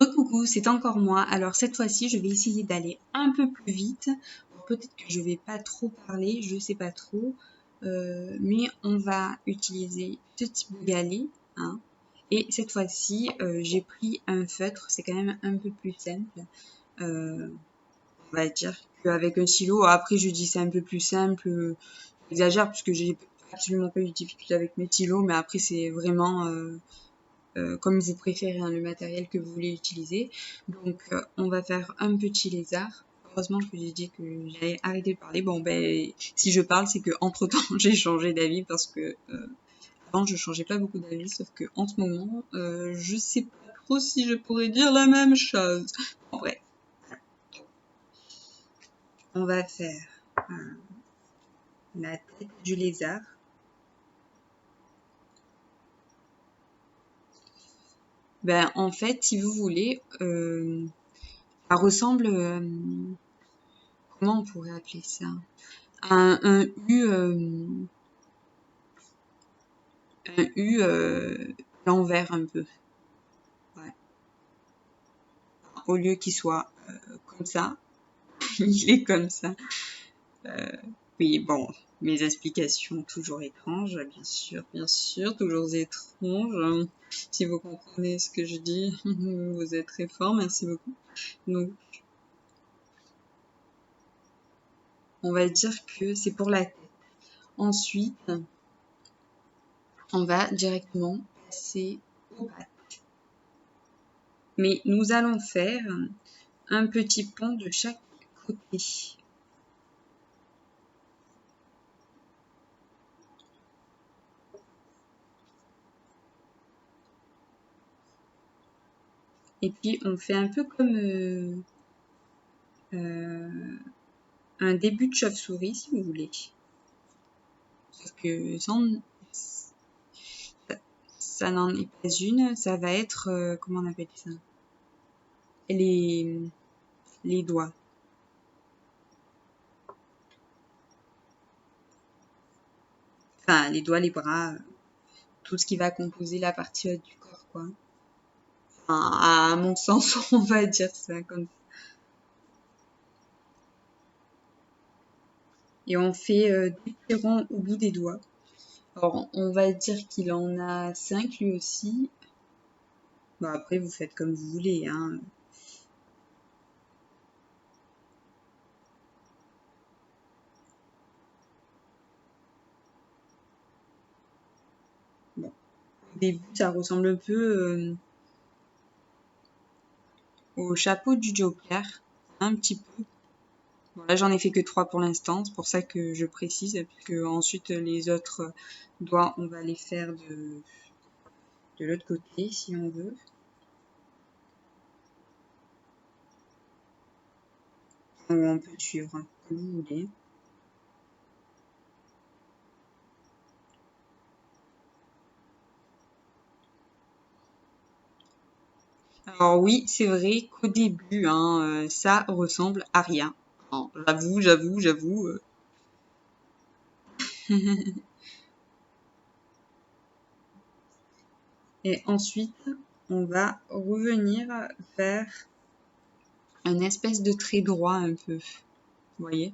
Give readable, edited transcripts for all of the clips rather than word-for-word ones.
Coucou, c'est encore moi. Alors cette fois-ci, je vais essayer d'aller un peu plus vite. Peut-être que je vais pas trop parler, je sais pas trop. Mais on va utiliser ce type de galet, hein. Et cette fois-ci, j'ai pris un feutre, c'est quand même un peu plus simple. On va dire qu'avec un stylo, après je dis c'est un peu plus simple, j'exagère parce que j'ai absolument pas eu de difficulté avec mes stylos, mais après c'est vraiment comme vous préférez, hein, le matériel que vous voulez utiliser. Donc on va faire un petit lézard. Heureusement que j'ai dit que j'allais arrêter de parler. Bon ben si je parle, c'est que entre temps j'ai changé d'avis parce que avant je changeais pas beaucoup d'avis, sauf que en ce moment je sais pas trop si je pourrais dire la même chose. En vrai, on va faire la tête du lézard. Ben en fait, si vous voulez, ça ressemble, comment on pourrait appeler ça? Un U, un U l'envers un peu. Ouais. Au lieu qu'il soit comme ça, il est comme ça. Euh, oui, bon, mes explications toujours étranges, bien sûr, toujours étranges. Si vous comprenez ce que je dis, vous êtes très fort, merci beaucoup. Donc, on va dire que c'est pour la tête. Ensuite, on va directement passer aux pattes. Mais nous allons faire un petit pont de chaque côté. Et puis on fait un peu comme un début de chauve-souris si vous voulez. Sauf que ça n'en est pas une, ça va être, comment on appelle ça? Les, les doigts. Enfin, les doigts, les bras, tout ce qui va composer la partie haute du corps, quoi. Enfin, à mon sens, on va dire ça comme ça. Et on fait des petits ronds au bout des doigts. Alors, on va dire qu'il en a 5 lui aussi. Bon, après, vous faites comme vous voulez, hein. Bon. Au début, ça ressemble un peu au chapeau du Joker, un petit peu. Bon, là, j'en ai fait que 3 pour l'instant, c'est pour ça que je précise, puisque ensuite les autres doigts, on va les faire de l'autre côté, si on veut. Ou on peut suivre, hein, comme vous voulez. Alors oui, c'est vrai qu'au début, hein, ça ressemble à rien. Hein, j'avoue. Et ensuite, on va revenir vers un espèce de trait droit un peu. Vous voyez?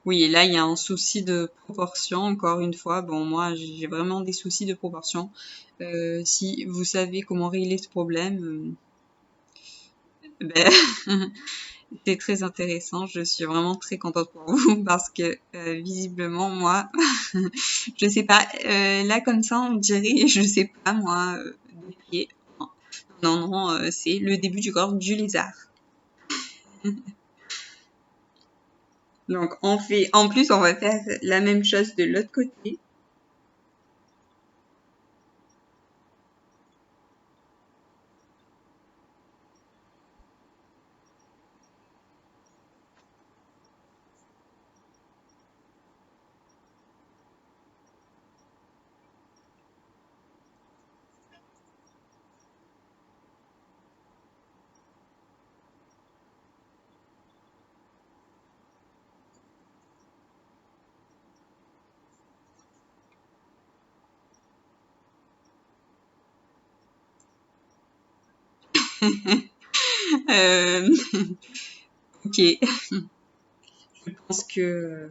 Oui, et là, il y a un souci de proportion, encore une fois. Bon, moi, j'ai vraiment des soucis de proportion. Si vous savez comment régler ce problème, ben, c'est très intéressant. Je suis vraiment très contente pour vous parce que visiblement, moi, je sais pas. Là, comme ça, on dirait, je sais pas, moi, des pieds. Non, c'est le début du corps du lézard. Donc, en plus, on va faire la même chose de l'autre côté. Ok, je pense que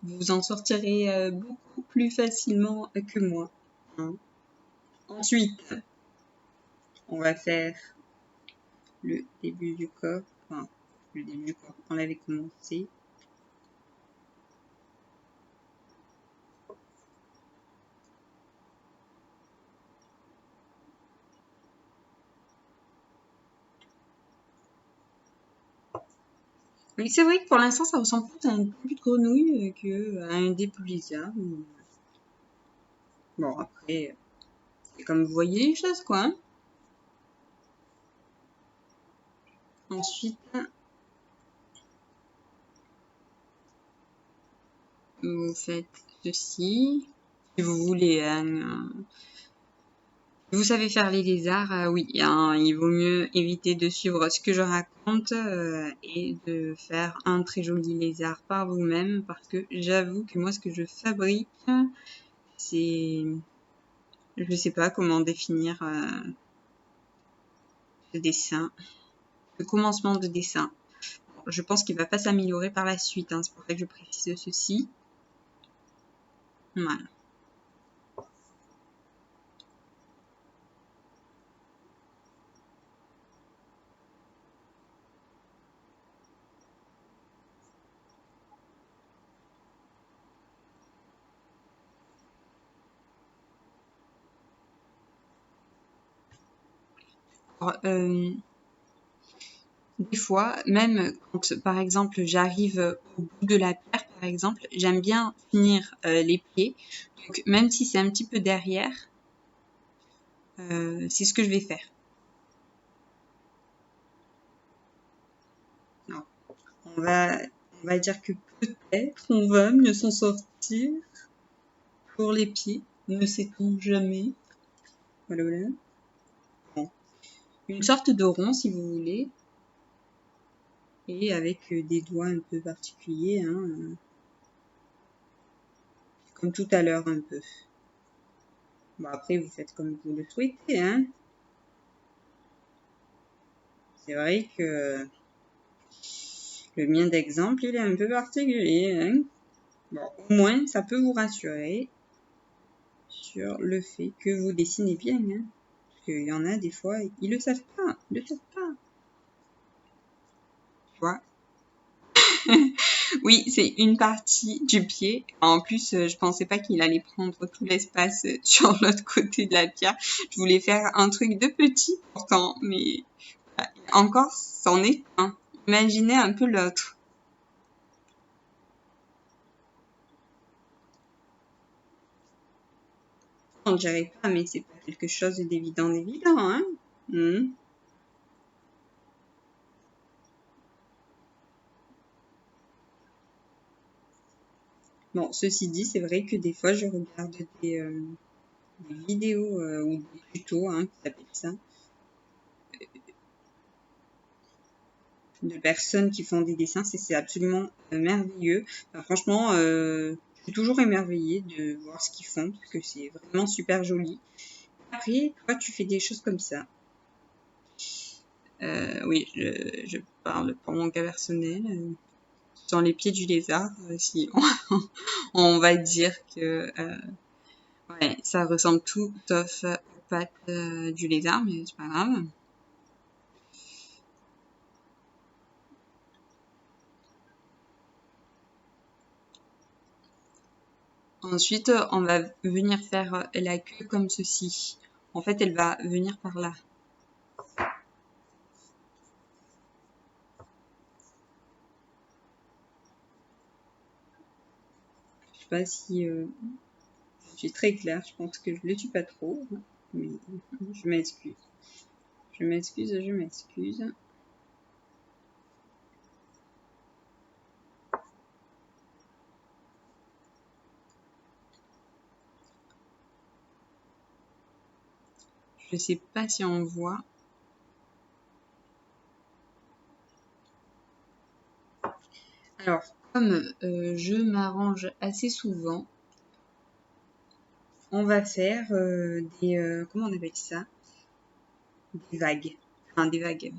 vous en sortirez beaucoup plus facilement que moi. Hein. Ensuite, on va faire le début du corps. Enfin, le début du corps, on l'avait commencé. Oui, c'est vrai que pour l'instant, ça ressemble plus à un début de grenouille qu'à un début lézard. Bon, après, c'est comme vous voyez les choses, quoi. Hein. Ensuite, vous faites ceci. Si vous voulez, hein, vous savez faire les lézards, oui, hein, il vaut mieux éviter de suivre ce que je raconte et de faire un très joli lézard par vous-même parce que j'avoue que moi, ce que je fabrique, c'est... Je sais pas comment définir ce dessin, le commencement de dessin. Je pense qu'il va pas s'améliorer par la suite, hein, c'est pour ça que je précise ceci. Voilà. Alors, des fois, même quand, par exemple, j'arrive au bout de la pierre, par exemple, j'aime bien finir les pieds. Donc, même si c'est un petit peu derrière, c'est ce que je vais faire. Alors, on va dire que peut-être on va mieux s'en sortir pour les pieds. Ne sait-on jamais. Voilà, voilà. Bon. Une sorte de rond, si vous voulez. Et avec des doigts un peu particuliers, hein, comme tout à l'heure un peu. Bon, après, vous faites comme vous le souhaitez, hein. C'est vrai que le mien d'exemple, il est un peu particulier, hein. Bon, au moins, ça peut vous rassurer sur le fait que vous dessinez bien, hein. Parce qu'il y en a des fois, ils le savent pas, ils le savent pas. Tu vois? Oui, c'est une partie du pied. En plus, je pensais pas qu'il allait prendre tout l'espace sur l'autre côté de la pierre. Je voulais faire un truc de petit pourtant, mais encore, c'en est un. Imaginez un peu l'autre. On dirait pas, mais c'est pas quelque chose d'évident, hein. Hmm. Bon, ceci dit, c'est vrai que des fois, je regarde des vidéos ou des tutos, hein, qui s'appellent ça, de personnes qui font des dessins. C'est absolument merveilleux. Enfin, franchement, je suis toujours émerveillée de voir ce qu'ils font, parce que c'est vraiment super joli. Après, toi, tu fais des choses comme ça. Oui, je parle pour mon cas personnel. Dans les pieds du lézard, si on va dire que ouais, ça ressemble tout sauf aux pattes du lézard, mais c'est pas grave. Ensuite, on va venir faire la queue comme ceci. En fait, elle va venir par là. Je sais pas si je suis très claire. Je pense que je le suis pas trop, mais je m'excuse. Je m'excuse, je m'excuse. Je sais pas si on voit. Alors, comme je m'arrange assez souvent, on va faire des comment on appelle ça? Des vagues. Enfin, des vagues.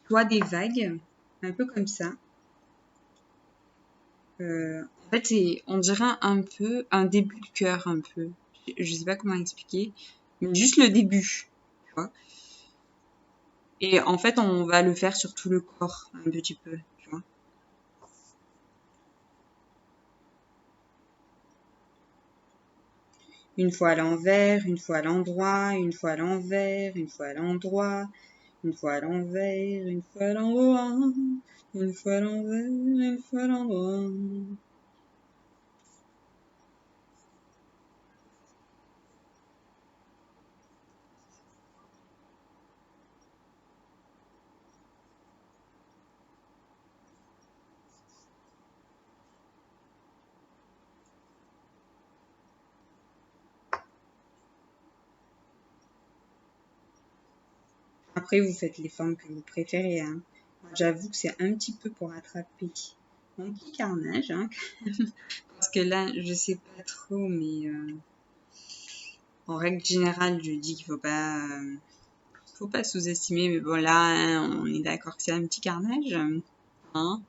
Soit des vagues, un peu comme ça. En fait, on dirait un peu un début de cœur, un peu. Je sais pas comment expliquer, mais juste le début, tu vois. Et en fait, on va le faire sur tout le corps, un petit peu, tu vois. Une fois à l'envers, une fois à l'endroit, une fois à l'envers, une fois à l'endroit, une fois à l'envers, une fois à l'endroit, une fois à l'envers, une fois à l'endroit. Après, vous faites les formes que vous préférez, hein. J'avoue que c'est un petit peu pour attraper mon petit carnage, hein. Parce que là, je sais pas trop, mais en règle générale, je dis qu'il faut pas sous-estimer. Mais bon, là, hein, on est d'accord que c'est un petit carnage, hein.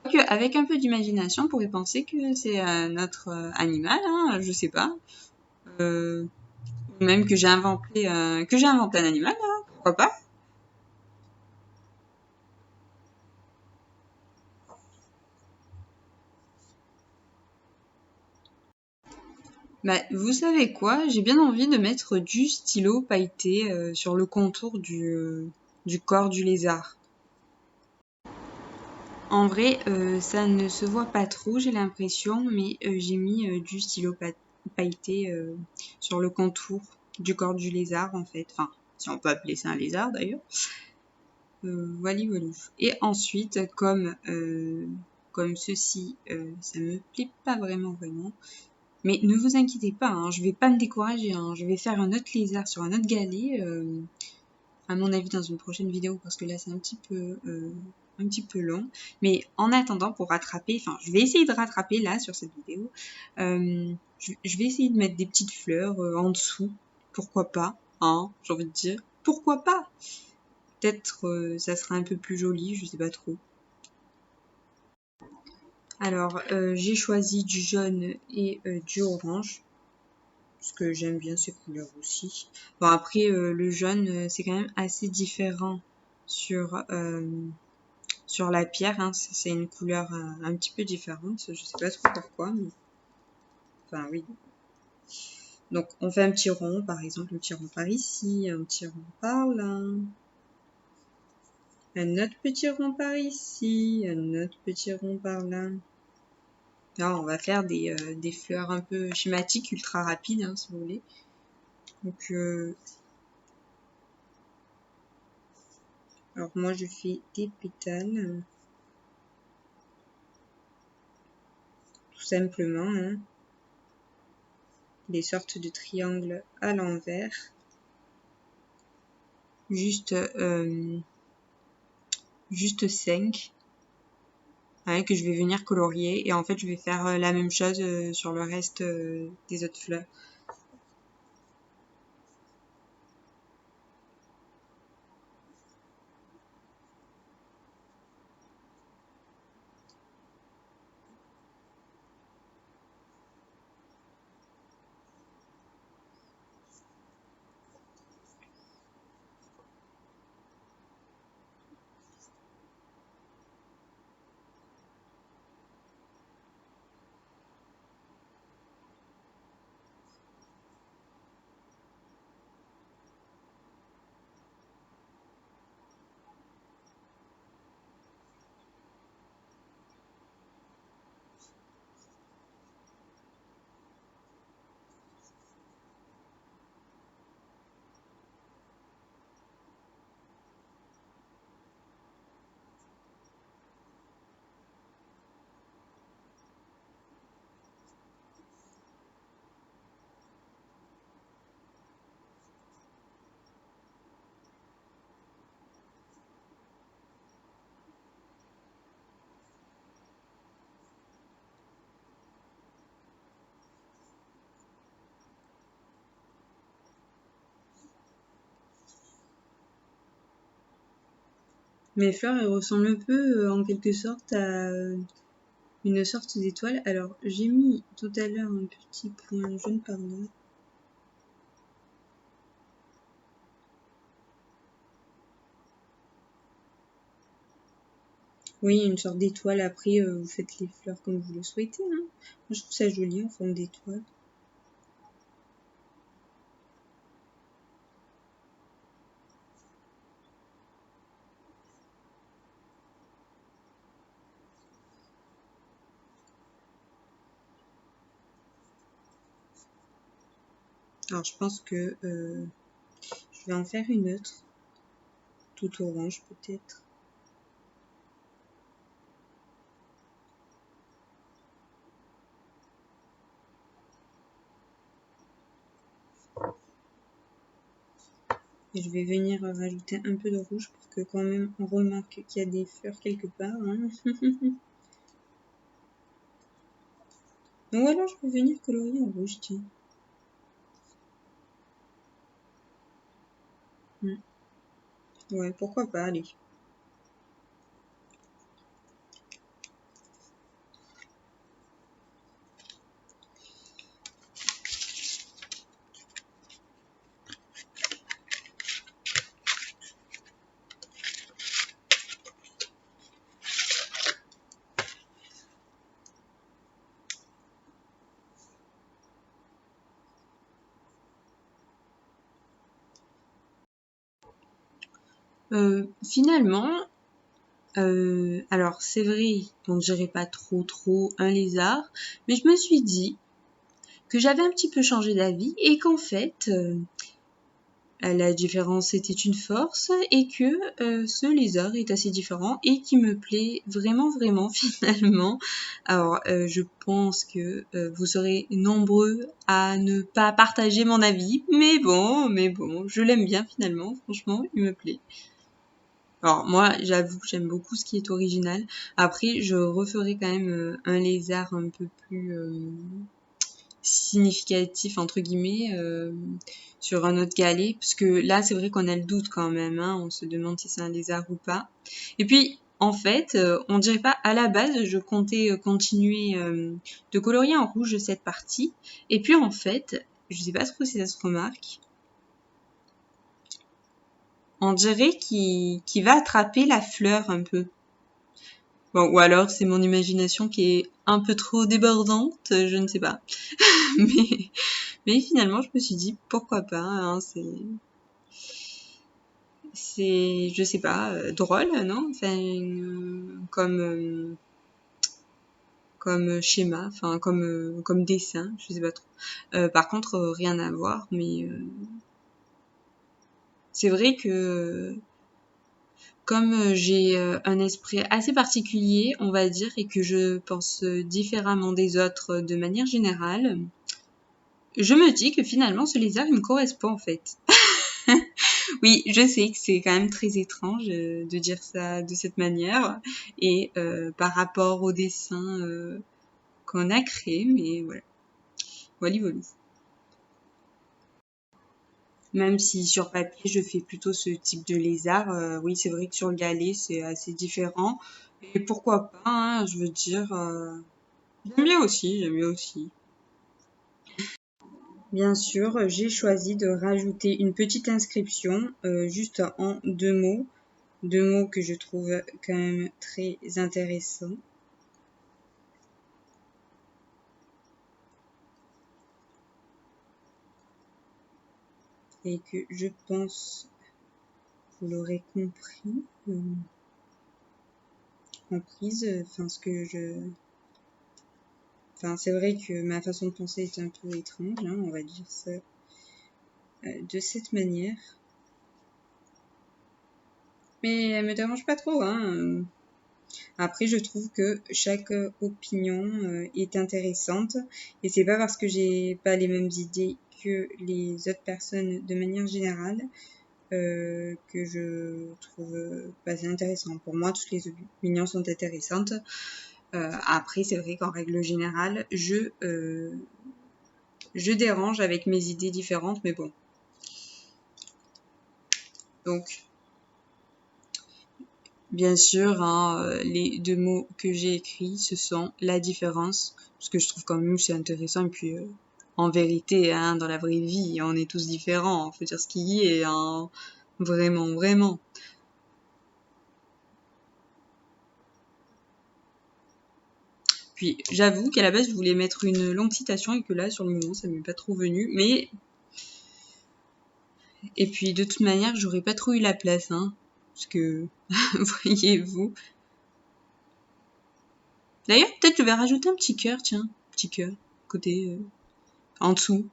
Quoique, avec un peu d'imagination, on pourrait penser que c'est notre animal, hein, je sais pas. Ou même que j'ai inventé un animal, hein, pourquoi pas. Bah, vous savez quoi? J'ai bien envie de mettre du stylo pailleté sur le contour du corps du lézard. En vrai, ça ne se voit pas trop, j'ai l'impression, mais j'ai mis du stylo pailleté sur le contour du corps du lézard, en fait. Enfin, si on peut appeler ça un lézard d'ailleurs. Voilà, voilà. Et ensuite, comme ceci, ça me plaît pas vraiment. Mais ne vous inquiétez pas, hein, je vais pas me décourager, hein, je vais faire un autre lézard sur un autre galet, à mon avis dans une prochaine vidéo parce que là c'est un petit peu long. Mais en attendant pour rattraper, enfin je vais essayer de rattraper là sur cette vidéo, je vais essayer de mettre des petites fleurs en dessous, pourquoi pas, hein, j'ai envie de dire, pourquoi pas. Peut-être ça sera un peu plus joli, je sais pas trop. Alors j'ai choisi du jaune et du orange. Parce que j'aime bien ces couleurs aussi. Bon après le jaune c'est quand même assez différent sur la pierre, hein. C'est une couleur un petit peu différente, je sais pas trop pourquoi, mais enfin oui. Donc on fait un petit rond, par exemple un petit rond par ici, un petit rond par là, un autre petit rond par ici, un autre petit rond par là. Là on va faire des fleurs un peu schématiques, ultra rapides, hein, si vous voulez. Donc alors moi je fais des pétales, tout simplement, hein, des sortes de triangles à l'envers, juste, juste 5, ouais, que je vais venir colorier et en fait je vais faire la même chose sur le reste des autres fleurs. Mes fleurs, elles ressemblent un peu en quelque sorte à une sorte d'étoile. Alors, j'ai mis tout à l'heure un petit point jaune par là. Oui, une sorte d'étoile. Après, vous faites les fleurs comme vous le souhaitez. Hein. Moi, je trouve ça joli en forme d'étoile. Alors, je pense que je vais en faire une autre. Tout orange, peut-être. Et je vais venir rajouter un peu de rouge pour que quand même on remarque qu'il y a des fleurs quelque part. Hein. Ou alors je peux venir colorier en rouge, tiens. Ouais, pourquoi pas, allez. Finalement, alors c'est vrai, on ne dirait pas trop un lézard, mais je me suis dit que j'avais un petit peu changé d'avis et qu'en fait, la différence était une force et que ce lézard est assez différent et qui me plaît vraiment finalement. Alors je pense que vous serez nombreux à ne pas partager mon avis, mais bon, je l'aime bien finalement, franchement, il me plaît. Alors moi, j'avoue que j'aime beaucoup ce qui est original. Après, je referai quand même un lézard un peu plus significatif entre guillemets sur un autre galet, parce que là c'est vrai qu'on a le doute quand même, hein, on se demande si c'est un lézard ou pas. Et puis en fait, on dirait pas à la base, je comptais continuer de colorier en rouge cette partie, et puis en fait, je sais pas trop si ça se remarque, on dirait qu'il va attraper la fleur un peu. Bon, ou alors c'est mon imagination qui est un peu trop débordante, je ne sais pas. mais, mais finalement, je me suis dit pourquoi pas. Hein, je sais pas, drôle, non? Enfin, comme schéma, enfin comme dessin, je sais pas trop. Par contre, rien à voir, mais c'est vrai que comme j'ai un esprit assez particulier, on va dire, et que je pense différemment des autres de manière générale, je me dis que finalement ce lézard il me correspond en fait. Oui, je sais que c'est quand même très étrange de dire ça de cette manière et par rapport au dessin qu'on a créé, mais voilà. Voilà, voilà. Même si sur papier je fais plutôt ce type de lézard, oui c'est vrai que sur le galet c'est assez différent. Et pourquoi pas, hein, je veux dire, j'aime bien aussi, j'aime bien aussi. Bien sûr, j'ai choisi de rajouter une petite inscription, juste en deux mots que je trouve quand même très intéressants et que je pense vous l'aurez compris, comprise, enfin ce que je... Enfin c'est vrai que ma façon de penser est un peu étrange, hein, on va dire ça de cette manière. Mais elle me dérange pas trop, hein. Après, je trouve que chaque opinion est intéressante et c'est pas parce que j'ai pas les mêmes idées que les autres personnes de manière générale que je trouve pas intéressant. Pour moi, toutes les opinions sont intéressantes. Après, c'est vrai qu'en règle générale, je dérange avec mes idées différentes, mais bon. Donc, Bien sûr, hein, les deux mots que j'ai écrits, ce sont la différence, parce que je trouve quand même que c'est intéressant, et puis en vérité, hein, dans la vraie vie, on est tous différents, faut dire ce qu'il y est, hein, vraiment, vraiment. Puis j'avoue qu'à la base, je voulais mettre une longue citation, et que là, sur le moment, ça m'est pas trop venu, mais... Et puis de toute manière, j'aurais pas trop eu la place, hein, parce que, voyez-vous... D'ailleurs, peut-être je vais rajouter un petit cœur, tiens, petit cœur, côté, en dessous.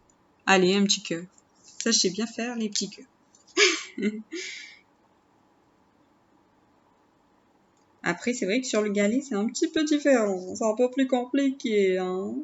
Allez, un petit cœur. Ça, je sais bien faire, les petits cœurs. Après, c'est vrai que sur le galet, c'est un petit peu différent. C'est un peu plus compliqué, hein.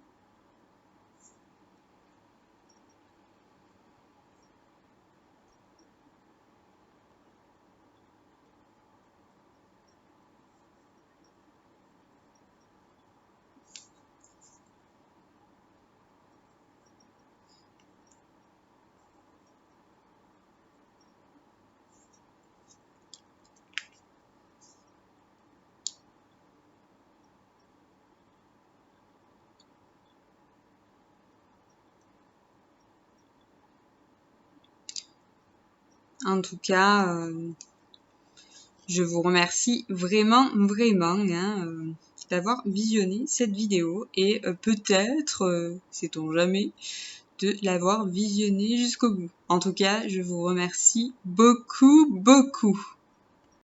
En tout cas, je vous remercie vraiment, vraiment, hein, d'avoir visionné cette vidéo et peut-être, sait-on jamais, de l'avoir visionnée jusqu'au bout. En tout cas, je vous remercie beaucoup, beaucoup.